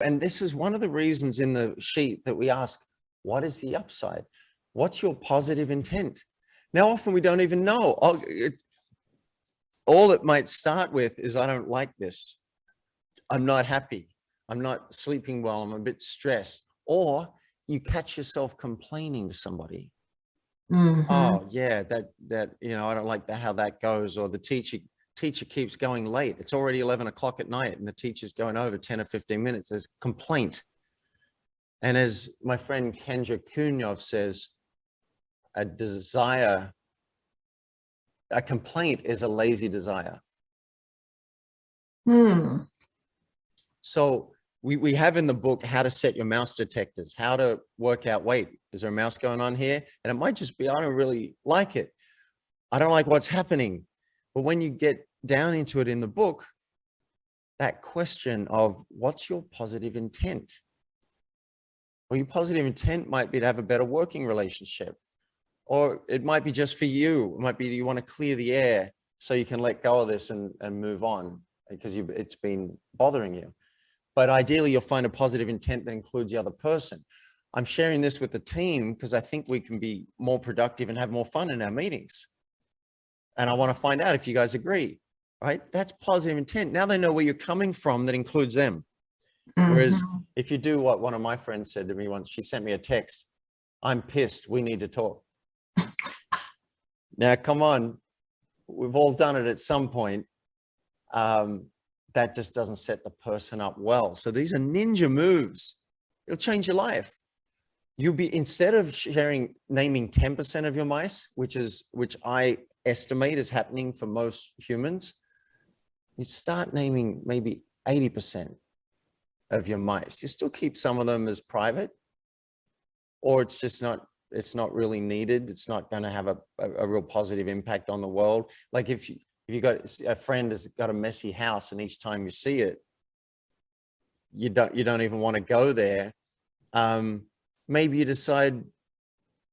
And this is one of the reasons in the sheet that we ask, what is the upside? What's your positive intent? Now, often we don't even know. All it might start with is, I don't like this. I'm not happy. I'm not sleeping well. I'm a bit stressed. Or you catch yourself complaining to somebody. Oh yeah, that I don't like how that goes. Or the teacher keeps going late. It's already 11 o'clock at night and the teacher's going over 10 or 15 minutes. There's complaint. And as my friend Kendra Kunyov says, a complaint is a lazy desire. So we have in the book how to set your mouse detectors, how to work out, wait, is there a mouse going on here? And it might just be, I don't really like it. I don't like what's happening. But when you get down into it in the book, that question of what's your positive intent? Well, your positive intent might be to have a better working relationship, or it might be just for you. It might be you want to clear the air so you can let go of this and move on because it's been bothering you. But ideally, you'll find a positive intent that includes the other person. I'm sharing this with the team because I think we can be more productive and have more fun in our meetings. And I want to find out if you guys agree, right? That's positive intent. Now they know where you're coming from that includes them. Whereas if you do what one of my friends said to me once, she sent me a text, I'm pissed, we need to talk. Now, come on, we've all done it at some point. That just doesn't set the person up well. So these are ninja moves. It'll change your life. You'll be, instead of naming 10% of your mice, which I estimate is happening for most humans, you start naming maybe 80% of your mice. You still keep some of them as private, or it's just not, it's not really needed. It's not going to have a real positive impact on the world. Like if you got a friend has got a messy house and each time you see it, you don't even want to go there. Maybe you decide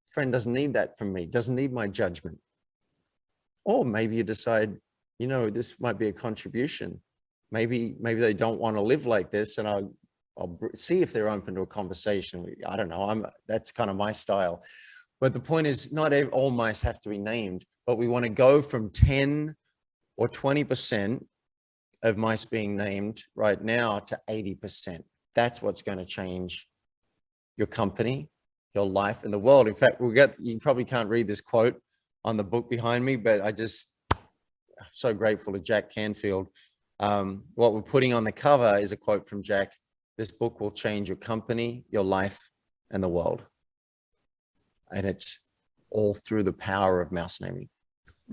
friend doesn't need that from me, doesn't need my judgment. Or maybe you decide, this might be a contribution. Maybe they don't want to live like this, and I'll see if they're open to a conversation. I don't know. That's kind of my style. But the point is, not all mice have to be named, but we want to go from 10 or 20% of mice being named right now to 80%. That's what's going to change your company, your life, and the world. In fact, you probably can't read this quote on the book behind me, but I'm so grateful to Jack Canfield. What we're putting on the cover is a quote from Jack. This book will change your company, your life, and the world. And it's all through the power of mouse naming.